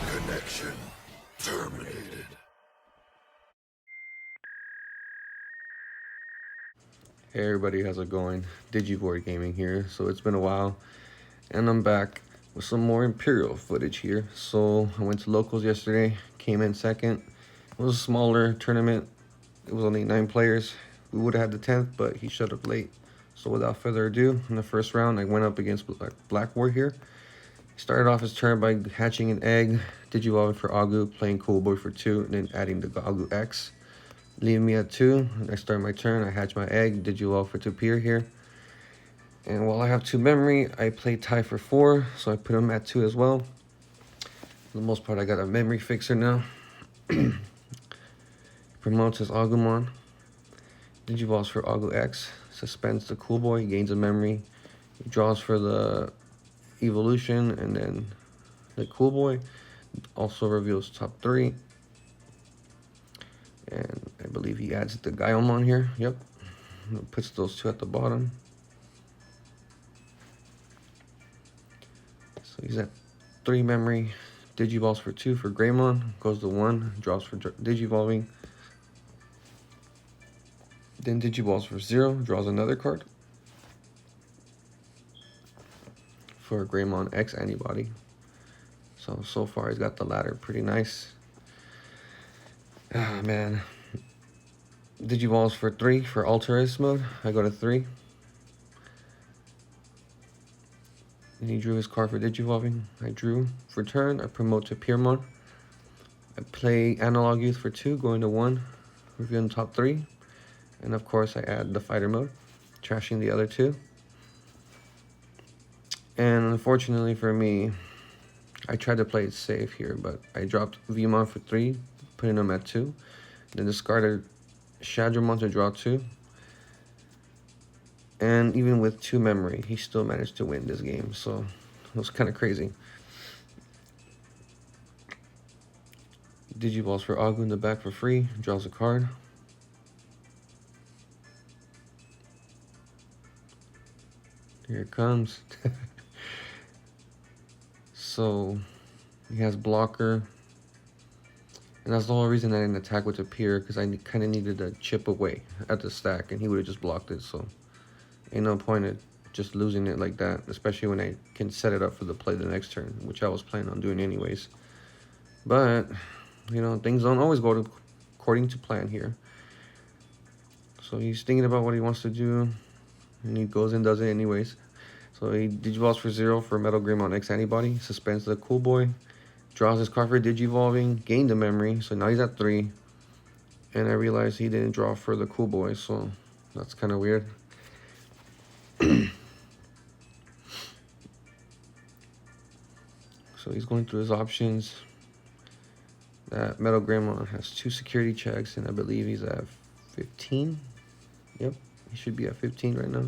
Connection terminated. Hey everybody, how's it going? Digiboard Gaming here. So it's been a while, and I'm back with some more Imperial footage here. So I went to locals yesterday, came in second. It was a smaller tournament. It was only 9 players. We would have had the 10th, but he showed up late. So without further ado, in the first round, I went up against Black War here. Started off his turn by hatching an egg, Digivolving for Agu, playing Cool Boy for 2, and then adding the Agu X. Leaving me at 2, and I start my turn. I hatch my egg, Digivolve for Tapir here. And while I have 2 memory, I play Tie for 4, so I put him at 2 as well. For the most part, I got a memory fixer now. Promotes his Agumon. Digivolves for Agu X. Suspends the Cool Boy, gains a memory. He draws for the Evolution, and then the Cool Boy. Also reveals top 3. And I believe he adds the Gaiomon here. Yep. Puts those 2 at the bottom. So he's at 3 memory. Digivolves for 2 for Greymon. Goes to 1. Draws for Digivolving. Then Digivolves for 0. Draws another card. For Greymon X Antibody. So far he's got the ladder pretty nice. Ah, man. Digivolves for 3 for Alterous mode. I go to 3. And he drew his card for Digivolving. I drew for turn. I promote to Piermon. I play Analog Youth for 2, going to 1. Revealing top 3. And of course I add the fighter mode, trashing the other 2. And unfortunately for me, I tried to play it safe here, but I dropped Vmon for 3, putting him at 2. Then discarded Shadramon to draw 2. And even with 2 memory, he still managed to win this game, so it was kind of crazy. Digivolves for Agu in the back for free, draws a card. Here it comes. So he has blocker. And that's the whole reason I didn't attack with Tapir, because I kind of needed to chip away at the stack, and he would have just blocked it. So ain't no point in just losing it like that, especially when I can set it up for the play the next turn, which I was planning on doing anyways. But, you know, things don't always go according to plan here. So he's thinking about what he wants to do, and he goes and does it anyways. So he Digivolves for 0 for Metal Greymon X Antibody, suspends the Cool Boy, draws his card for Digivolving, gained the memory, so now he's at 3. And I realized he didn't draw for the Cool Boy, so that's kind of weird. So he's going through his options. That Metal Greymon has 2 security checks, and I believe he's at 15. Yep, he should be at 15 right now.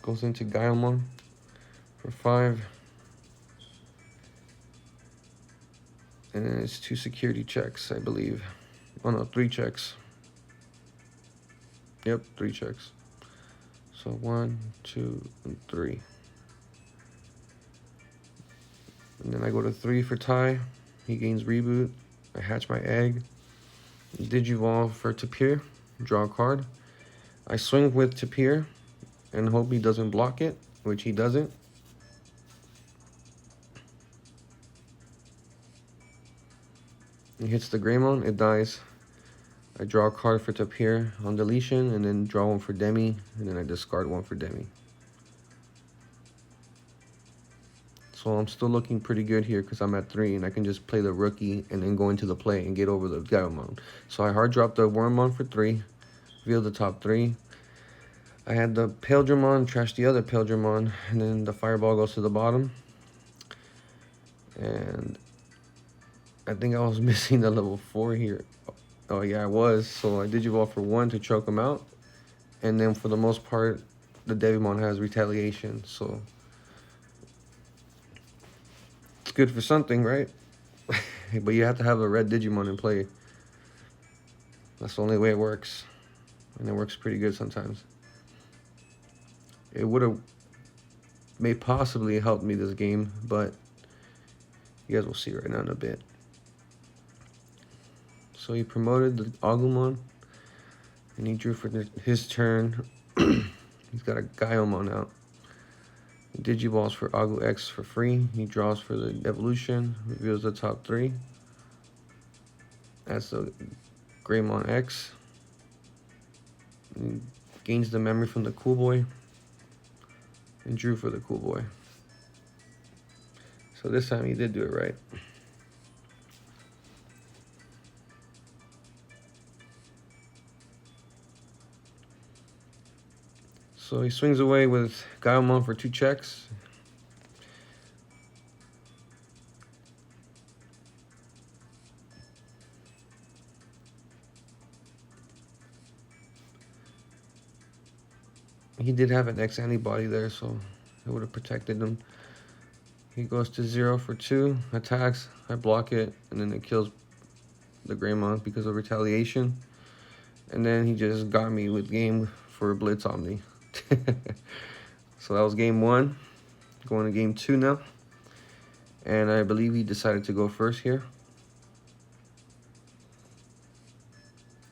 Goes into Gaiomon for 5. And then it's 2 security checks, I believe. Oh no, 3 checks. Yep, 3 checks. So 1, 2, and 3. And then I go to 3 for Tie. He gains Reboot. I hatch my egg. Digivolve for Tapir. Draw a card. I swing with Tapir and hope he doesn't block it, which he doesn't. He hits the Greymon, it dies. I draw a card for Tapir on deletion, and then draw 1 for Demi, and then I discard 1 for Demi. So I'm still looking pretty good here because I'm at 3, and I can just play the rookie and then go into the play and get over the Gaiomon. So I hard dropped the Wormmon for 3, reveal the top 3. I had the Imperialdramon trash the other Imperialdramon, and then the Fireball goes to the bottom. And I think I was missing the level 4 here. Oh yeah, I was. So I Digivolve for 1 to choke him out. And then for the most part, the Devimon has retaliation, so it's good for something, right? but you have to have a red Digimon in play. That's the only way it works. And it works pretty good sometimes. It would have may possibly helped me this game, but you guys will see right now in a bit. So he promoted the Agumon, and he drew for his turn. He's got a Gaiomon out. Digiballs for Agu X for free. He draws for the evolution, reveals the top 3. That's the Greymon X. He gains the memory from the Cool Boy, and drew for the Cool Boy. So this time he did do it right. So he swings away with Gaiomon for 2 checks. He did have an X antibody there, so it would have protected him. He goes to 0 for 2, attacks, I block it, and then it kills the Greymon because of retaliation. And then he just got me with game for Blitz Omni. So that was game 1. Going to game 2 now. And I believe he decided to go first here.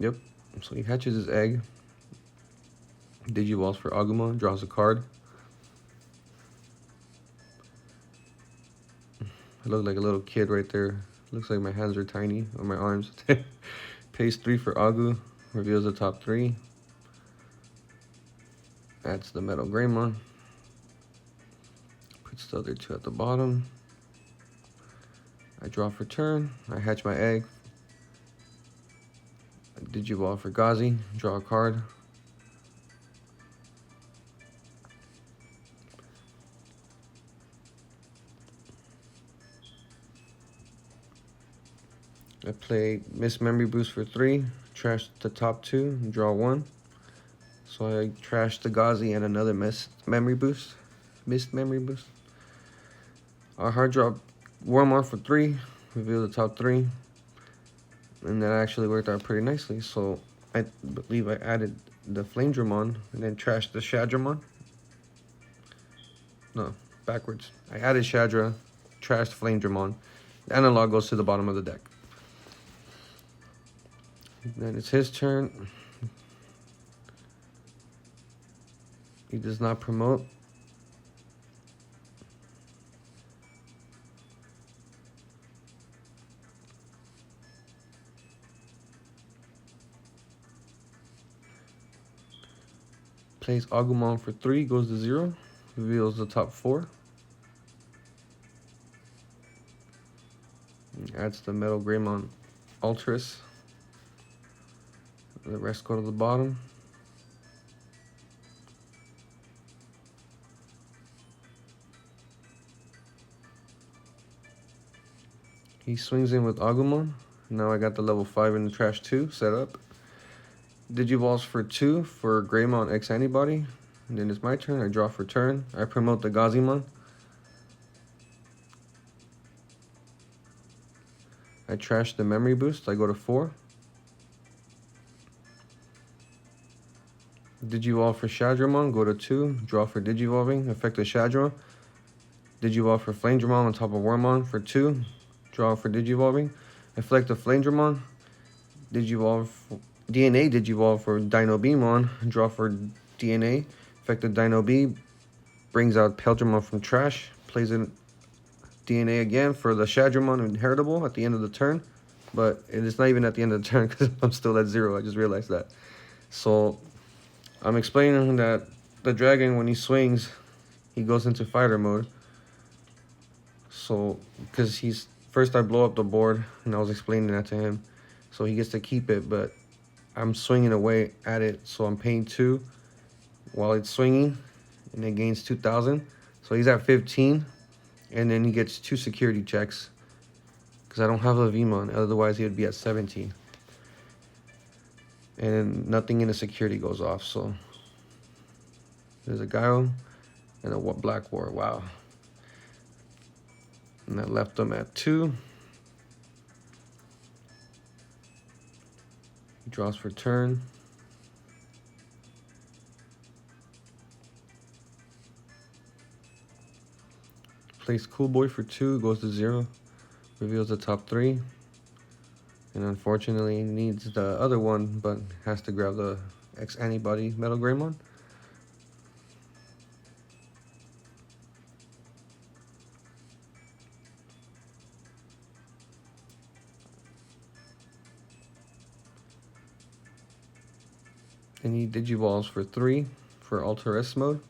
Yep. So he hatches his egg. Digivolves for Agumon, draws a card. I look like a little kid right there. Looks like my hands are tiny on my arms. Pays 3 for Agu, reveals the top 3. Adds the Metal Greymon. Puts the other 2 at the bottom. I draw for turn. I hatch my egg. Digivolve for Gazi, draw a card. I play Miss Memory Boost for 3, trash the top 2, and draw 1. So I trashed the Gazi and another Missed Memory Boost. I hard drop Warmar for 3, reveal the top 3. And that actually worked out pretty nicely. So I believe I added the Flamedramon and then trashed the Shadramon. No, backwards. I added Shadra, trashed Flamedramon. The analog goes to the bottom of the deck. Then it's his turn. He does not promote. Plays Agumon for 3, goes to 0, reveals the top 4. And adds the Metal Greymon Ultras. The rest go to the bottom. He swings in with Agumon. Now I got the level 5 in the trash 2 set up. Digivolves for 2 for Greymon X Antibody. And then it's my turn. I draw for turn. I promote the Gazimon. I trash the Memory Boost. I go to 4. Digivolve for Shadramon, go to 2, draw for Digivolving, affect the Shadra. Digivolve for Flamedramon on top of Wormmon for 2, draw for Digivolving. Affect the Flamedramon, Digivolve, DNA Digivolve for Dino Beamon, draw for DNA. Affect the Dino B, brings out Peldramon from trash, plays in DNA again for the Shadramon Inheritable at the end of the turn. But it is not even at the end of the turn because I'm still at 0, I just realized that. So I'm explaining that the dragon, when he swings, he goes into fighter mode. So, because first I blow up the board, and I was explaining that to him. So he gets to keep it, but I'm swinging away at it. So I'm paying 2 while it's swinging, and it gains 2,000. So he's at 15, and then he gets 2 security checks. Because I don't have a Vmon, otherwise he would be at 17. And nothing in the security goes off, so there's a Gaio and a Black War. Wow. And that left them at 2. Draws for turn. Plays Cool Boy for 2, goes to 0. Reveals the top 3. And unfortunately needs the other one, but has to grab the X-Antibody Metal Greymon. And he Digivolves for 3 for Alter S mode.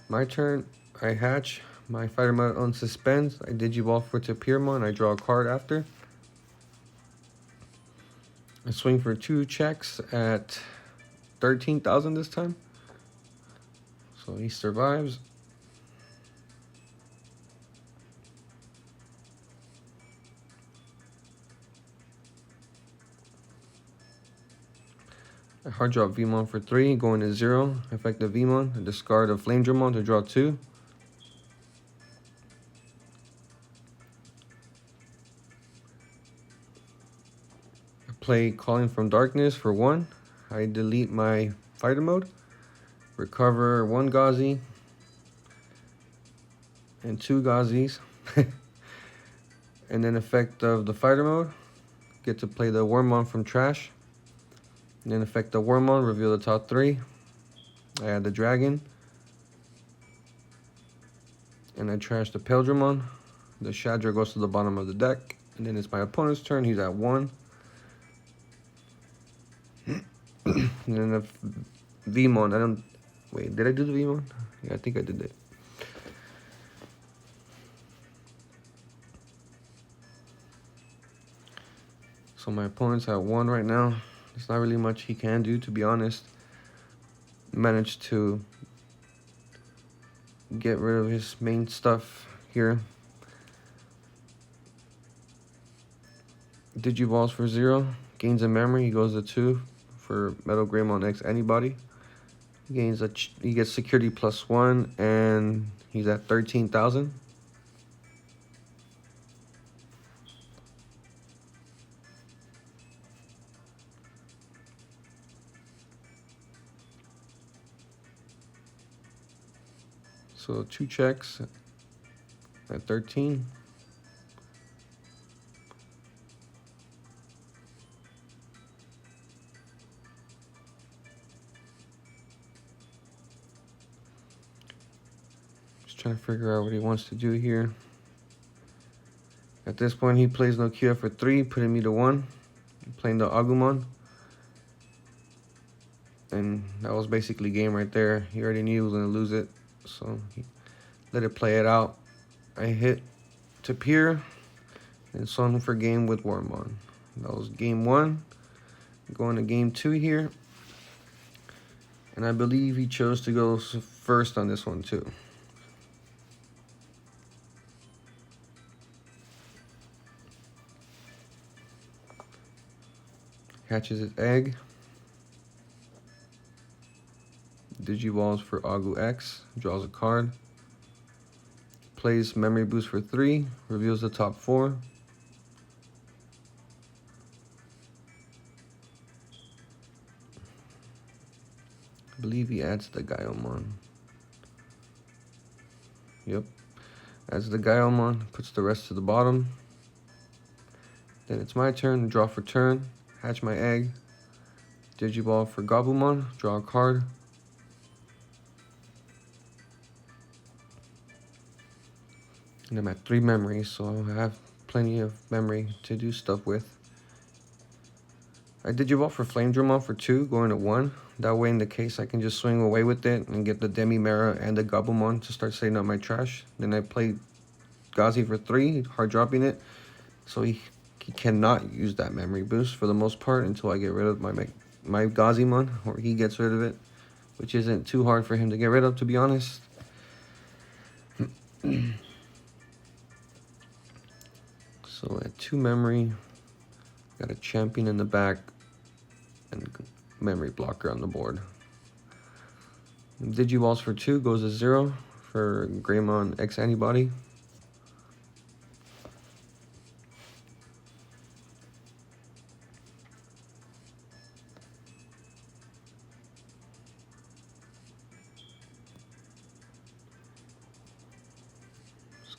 My turn, I hatch my fighter mode on suspends. I Digivolve for Imperialdramon. I draw a card after. I swing for 2 checks at 13,000 this time. So he survives. I hard drop Vmon for 3, going to 0. Effective Vmon. I discard a Flame Dramon to draw 2. I play Calling from Darkness for 1. I delete my fighter mode. Recover 1 Gauzy. And 2 Gauzies. And then effect of the fighter mode. Get to play the Wormmon from trash. And then effect the Wormmon, reveal the top 3. I add the dragon. And I trash the Imperialdramon. The Shadra goes to the bottom of the deck. And then it's my opponent's turn. He's at 1. And then the Vmon. I don't... Wait, did I do the Vmon? Yeah, I think I did it. So my opponent's at 1 right now. There's not really much he can do, to be honest. Managed to get rid of his main stuff here. Digivolves for 0. Gains a memory. He goes to 2 for Metal Greymon X-Antibody. He gets security +1, and he's at 13,000. So 2 checks at 13. Just trying to figure out what he wants to do here. At this point, he plays no QF for 3, putting me to 1. Playing the Agumon. And that was basically game right there. He already knew he was going to lose it. So he let it play it out. I hit to Pier and swung for game with Wormmon. That was game 1. Going to game 2 here. And I believe he chose to go first on this one too. Hatches his egg. Digivolves for Agu X. Draws a card. Plays Memory Boost for 3. Reveals the top 4. I believe he adds the Gaiomon. Yep. Adds the Gaiomon. Puts the rest to the bottom. Then it's my turn. Draw for turn. Hatch my egg. Digivolve for Gabumon. Draw a card. And I'm at 3 memories, so I have plenty of memory to do stuff with. I Digivolve for Flame Dramon for 2, going to 1. That way, in the case, I can just swing away with it and get the Demi-Mera and the Gabumon to start setting up my trash. Then I play Gauzy for 3, hard dropping it. So he cannot use that memory boost for the most part until I get rid of my Gazimon, or he gets rid of it, which isn't too hard for him to get rid of, to be honest. So at 2 memory, got a champion in the back and memory blocker on the board. Digivolves for 2 goes to 0 for Greymon X-Antibody.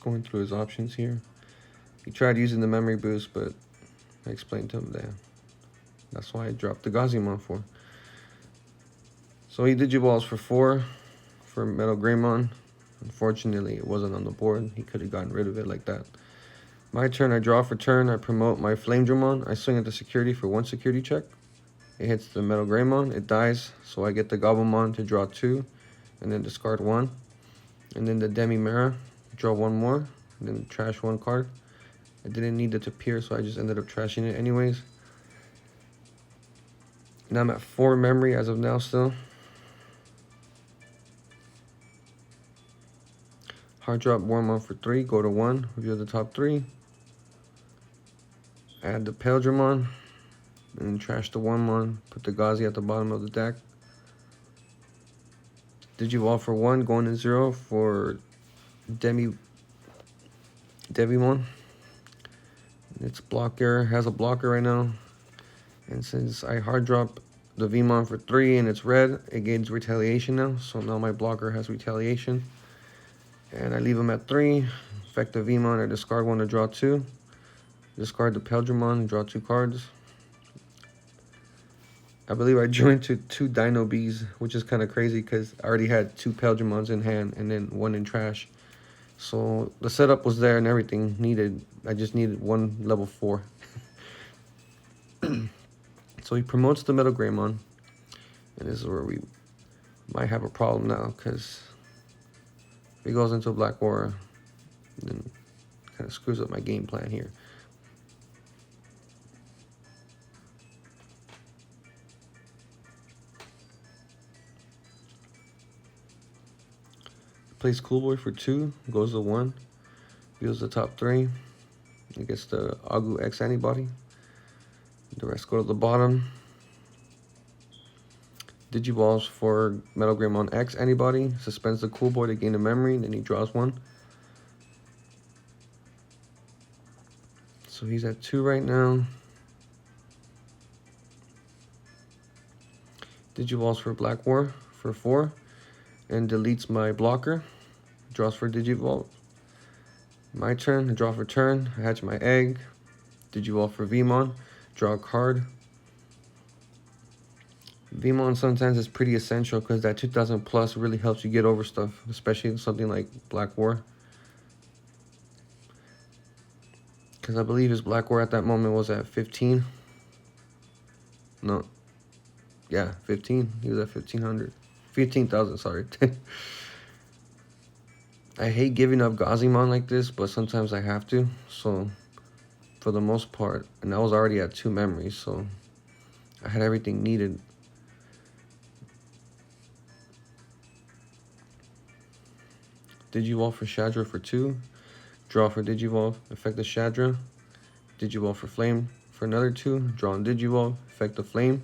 going through his options here. He tried using the memory boost, but I explained to him that that's why I dropped the Gaiomon for. So he Digivolves for 4 for Metal Greymon. Unfortunately, it wasn't on the board. He could have gotten rid of it like that. My turn, I draw for turn. I promote my Imperialdramon. I swing at the security for 1 security check. It hits the Metal Greymon. It dies, so I get the Gabumon to draw 2, and then discard 1. And then the Demi-Mera, draw 1 more, and then trash 1 card. I didn't need it to appear, so I just ended up trashing it anyways. Now I'm at 4 memory as of now still. Hard drop Wormmon for 3, go to 1, reveal the top 3. Add the Imperialdramon, and then trash the Wormmon, put the Gazi at the bottom of the deck. Digivolve for 1, going to 0 for Devimon. Its blocker has a blocker right now. And since I hard drop the Vmon for 3 and it's red, it gains retaliation now. So now my blocker has retaliation. And I leave him at 3. Effect the Vmon, I discard 1 to draw 2. Discard the Imperialdramon and draw 2 cards. I believe I drew into 2 Dino Bees, which is kind of crazy because I already had 2 Imperialdramons in hand and then 1 in trash. So the setup was there and everything needed. I just needed 1 level 4. So he promotes the Metal Greymon. And this is where we might have a problem now, because if he goes into a Black War, then kind of screws up my game plan here. Plays Cool Boy for 2, goes to 1, deals the top 3. He gets the Agu X antibody. The rest go to the bottom. Digivolves for Metal Greymon X antibody. Suspends the Cool Boy to gain a memory, then he draws 1. So he's at 2 right now. Digivolves for Black War for 4. And deletes my blocker. Draws for Digivolve. My turn, I draw for turn. I hatch my egg. Digivolve for Vmon. Draw a card. Vmon sometimes is pretty essential because that 2000 plus really helps you get over stuff, especially something like Black War. Because I believe his Black War at that moment was at 15. No. Yeah, 15. He was at 1500. 15,000, sorry. I hate giving up Gaiomon like this, but sometimes I have to. So, for the most part, and I was already at 2 memories, so I had everything needed. Digivolve for Shadra for 2. Draw for Digivolve, effect the Shadra. Digivolve for Flame for another 2. Draw on Digivolve, effect the Flame.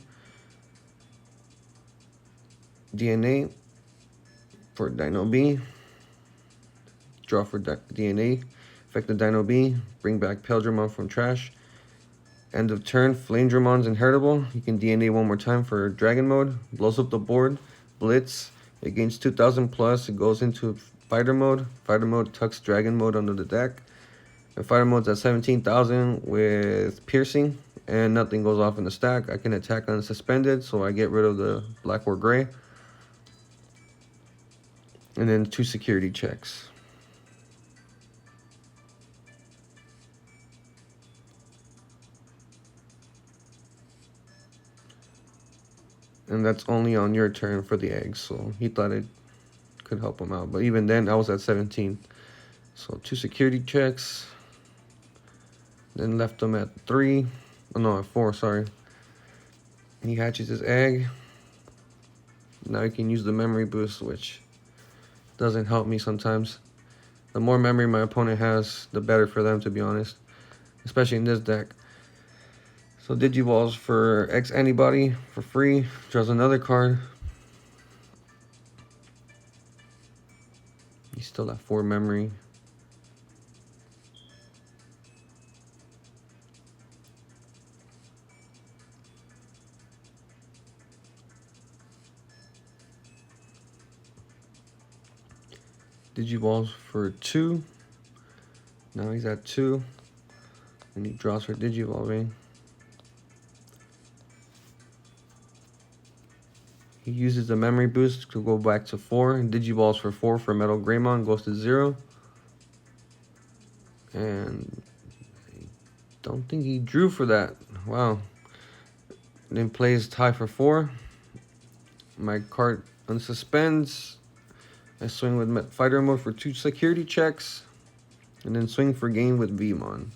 DNA for Dino B. Draw for DNA, effect the Dino B. Bring back Imperialdramon from trash. End of turn, Imperialdramon's inheritable. You can DNA 1 more time for Dragon Mode. Blows up the board. Blitz. It gains 2000 plus. It goes into Fighter Mode. Fighter Mode tucks Dragon Mode under the deck. And Fighter Mode's at 17,000 with Piercing. And nothing goes off in the stack. I can attack unsuspended, so I get rid of the Black or Gray. And then 2 security checks. And that's only on your turn for the eggs, so he thought it could help him out. But even then, I was at 17. So 2 security checks. Then left him at 3. Oh, no, at 4, sorry. He hatches his egg. Now he can use the memory boost, which doesn't help me sometimes. The more memory my opponent has, the better for them, to be honest. Especially in this deck. So Digivolves for X Antibody for free. Draws another card. He's still at 4 memory. Digivolves for 2. Now he's at 2. And he draws for Digivolving. He uses the memory boost to go back to 4. And Digivolves for 4 for Metal Greymon. Goes to 0. And I don't think he drew for that. Wow. Then plays tie for 4. My card unsuspends. I swing with fighter mode for 2 security checks. And then swing for game with Vmon.